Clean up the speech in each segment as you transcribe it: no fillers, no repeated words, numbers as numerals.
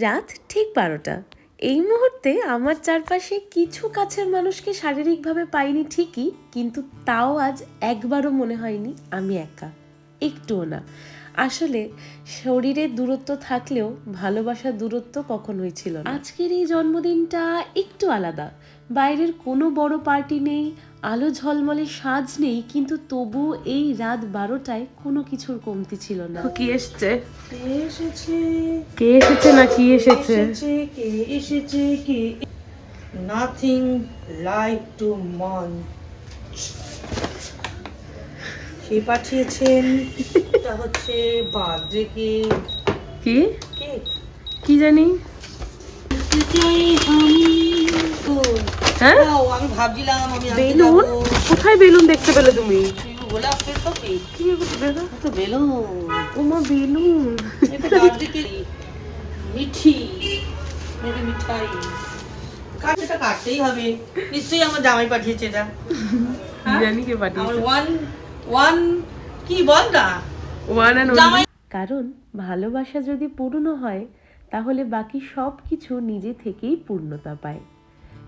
রাত ঠিক 12টা। এই মুহূর্তে আমার চারপাশে কিছু কাছের মানুষকে শারীরিকভাবে পাইনি ঠিকই, কিন্তু তাও আজ একবারও মনে হয়নি আমি একা, একটুও না। আসলে শরীরের দূরত্ব থাকলেও ভালোবাসার দূরত্ব কখনোই ছিল না। আজকের এই জন্মদিনটা একটু আলাদা। বাইরের কোনো বড় পার্টি নেই, আলো ঝলমলে সাজ নেই, কিন্তু তবু এই রাত 12টায় কোনো কিছুর কমতি ছিল না। কি এসছে? কে এসেছে না কি এসেছে? নাথিং লাইক টু মঞ্চ সে পাঠিয়েছেন। এটা হচ্ছে বার্থডে কেক। কি কেক কি জানি? হ্যাঁ, আমি ভাবছিলাম আমি আনতে বেলুন? যাবো। কোথায় বেলুন দেখতে পেলে তুমি? বলে আপনার তো কেক। কি বেলুন? তো বেলুন, ওমা বেলুন! এটা বার্থডে কেক। মিঠি মেরি মিঠাই কাটটা কাটতেই হবে। নিশ্চয়ই আমার জামাই পাঠিয়েছে এটা। কি জানি কে আমার পাঠিয়েছে। ওয়ান কি বল না ওয়ান অ্যান্ড জামাই। কারণ ভালোবাসা যদি পূর্ণ হয়, তাহলে বাকি সব কিছু নিজে থেকেই পূর্ণতা পায়।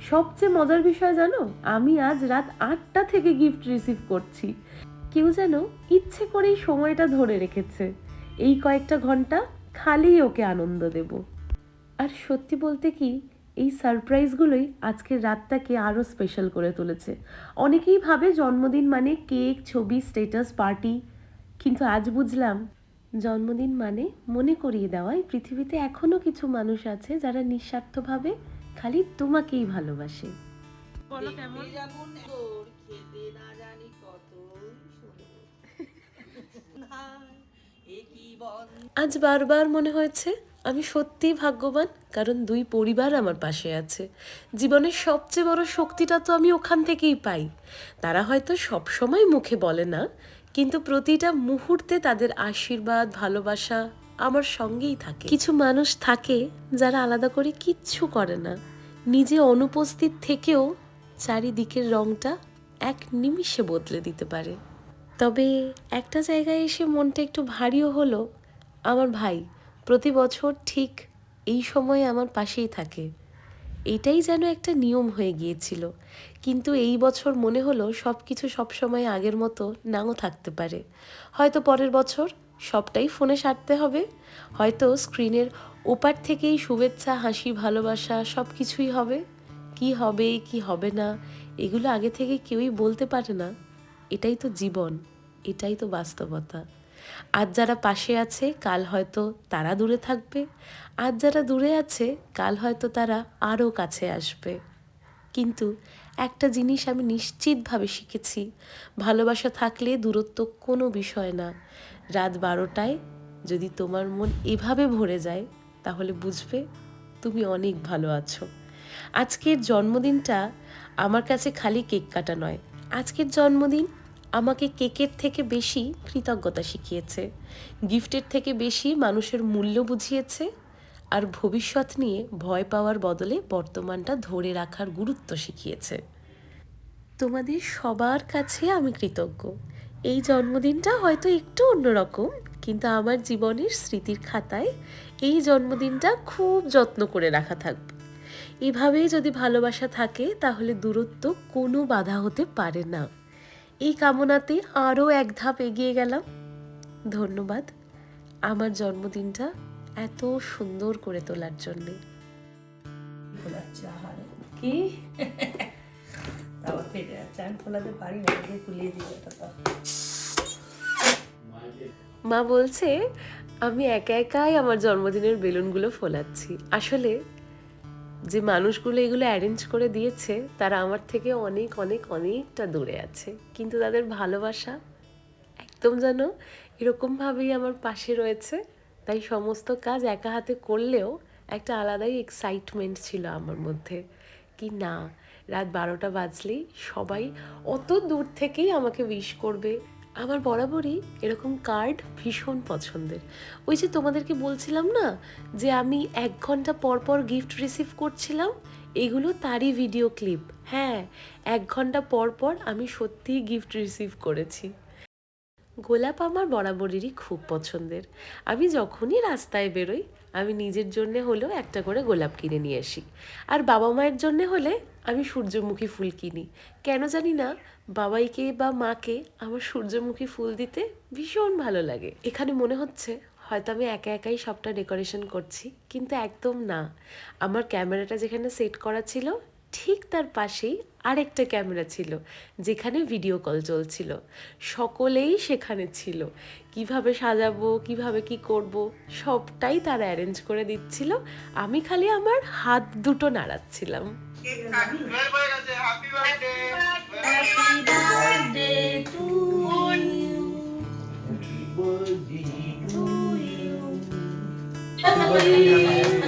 সবচেয়ে মজার বিষয় জানো, আমি আজ রাত 8টা থেকে গিফট রিসিভ করছি। কেউ যেন ইচ্ছে করেই সময়টা ধরে রেখেছে। এই কয়েকটা ঘন্টা খালি ওকে আনন্দ দেব। আর সত্যি বলতে কি, এই সারপ্রাইজগুলোই আজকের রাতটাকে আরও স্পেশাল করে তুলেছে। অনেকেই ভাবে জন্মদিন মানে কেক, ছবি, স্ট্যাটাস, পার্টি, কিন্তু আজ বুঝলাম জন্মদিন মানে মনে করিয়ে দেওয়ায় পৃথিবীতে এখনো কিছু মানুষ আছে যারা নিঃস্বার্থভাবে খালি তোমাকেই ভালোবাসে। বলো কেমন? যেমন তোর খেতে না জানি কতই সুন্দর। এ কি বল আজ বারবার মনে হয়েছে আমি সত্যিই ভাগ্যবান, কারণ দুই পরিবার আমার পাশে আছে। জীবনের সবচেয়ে বড় শক্তিটা তো আমি ওখান থেকেই পাই। তারা হয়তো সব সময় মুখে বলে না, কিন্তু প্রতিটা মুহূর্তে তাদের আশীর্বাদ, ভালোবাসা আমার সঙ্গেই থাকে। কিছু মানুষ থাকে যারা আলাদা করে কিচ্ছু করে না, নিজে অনুপস্থিত থেকেও চারিদিকের রংটা এক নিমিষে বদলে দিতে পারে। তবে একটা জায়গায় এসে মনটা একটু ভারীও হলো। আমার ভাই প্রতি বছর ঠিক এই সময়ে আমার পাশেই থাকে। এটাই যেন একটা নিয়ম হয়ে গিয়েছিল, কিন্তু এই বছর মনে হলো সব কিছু সবসময় আগের মতো নাও থাকতে পারে। হয়তো পরের বছর সবটাই ফোনে সারতে হবে, হয়তো স্ক্রিনের ওপার থেকেই শুভেচ্ছা, হাসি, ভালোবাসা সব কিছুই হবে। কি হবে না, এগুলো আগে থেকে কেউই বলতে পারে না। এটাই তো জীবন, এটাই তো বাস্তবতা। আজ যারা পাশে আছে কাল হয়তো তারা দূরে থাকবে, আজ যারা দূরে আছে কাল হয়তো তারা আরও কাছে আসবে। কিন্তু একটা জিনিস আমি নিশ্চিতভাবে শিখেছি, ভালোবাসা থাকলে দূরত্ব কোনো বিষয় না। রাত 12টায় যদি তোমার মন এভাবে ভরে যায়, তাহলে বুঝবে তুমি অনেক ভালো আছো। আজকের জন্মদিনটা আমার কাছে খালি কেক কাটা নয়। আজকের জন্মদিন আমাকে কেকের থেকে বেশি কৃতজ্ঞতা শিখিয়েছে, গিফটের থেকে বেশি মানুষের মূল্য বুঝিয়েছে, আর ভবিষ্যৎ নিয়ে ভয় পাওয়ার বদলে বর্তমানটা ধরে রাখার গুরুত্ব শিখিয়েছে। তোমাদের সবার কাছে আমি কৃতজ্ঞ। এই জন্মদিনটা হয়তো একটু অন্যরকম, কিন্তু আমার জীবনের স্মৃতির খাতায় এই জন্মদিনটা খুব যত্ন করে রাখা থাকবে। এভাবেই যদি ভালোবাসা থাকে, তাহলে দূরত্ব কোনো বাধা হতে পারে না। এই কামনাতে আরও এক ধাপ এগিয়ে গেলাম। ধন্যবাদ আমার জন্মদিনটা এত সুন্দর করে তোলার জন্যে। কি তাও ফেটে যাচ্ছে, আমি ফোলাতে পারি না, ফুলিয়ে দিই এটা তো। মা বলছে আমি একা একাই আমার জন্মদিনের বেলুনগুলো ফোলাচ্ছি। আসলে যে মানুষগুলো এগুলো অ্যারেঞ্জ করে দিয়েছে তারা আমার থেকে অনেক অনেক অনেকটা দূরে আছে, কিন্তু তাদের ভালোবাসা একদম যেন এরকমভাবেই আমার পাশে রয়েছে। তাই সমস্ত কাজ একা হাতে করলেও একটা আলাদাই এক্সাইটমেন্ট ছিল আমার মধ্যে, কি না রাত 12টা বাজলেই সবাই অত দূর থেকেই আমাকে উইশ করবে। আমার বরাবরই এরকম কার্ড ভীষণ পছন্দের। ওই যে তোমাদেরকে বলছিলাম না যে আমি 1 ঘন্টা পর পর গিফট রিসিভ করছিলাম, এগুলো তারই ভিডিও ক্লিপ। হ্যাঁ, 1 ঘন্টা পর পর আমি সত্যিই গিফট রিসিভ করেছি। গোলাপ আমার বরাবরেরই খুব পছন্দের। আমি যখনই রাস্তায় বেরোই আমি নিজের জন্যে হলেও একটা করে গোলাপ কিনে নিয়ে আসি, আর বাবা মায়ের জন্যে হলে আমি সূর্যমুখী ফুল কিনি। কেন জানি না, বাবাইকে বা মাকে আমার সূর্যমুখী ফুল দিতে ভীষণ ভালো লাগে। এখানে মনে হচ্ছে হয়তো আমি একা একাই সবটা ডেকোরেশন করছি, কিন্তু একদম না। আমার ক্যামেরাটা যেখানে সেট করা ছিল ঠিক তার পাশেই আরেকটা ক্যামেরা ছিল, যেখানে ভিডিও কল চলছিল। সকলেই সেখানে ছিল। কিভাবে সাজাবো, কিভাবে কি করব, সবটাই তারা অ্যারেঞ্জ করে দিচ্ছিল। আমি খালি আমার হাত দুটো নাড়াচ্ছিলাম। Happy birthday to you.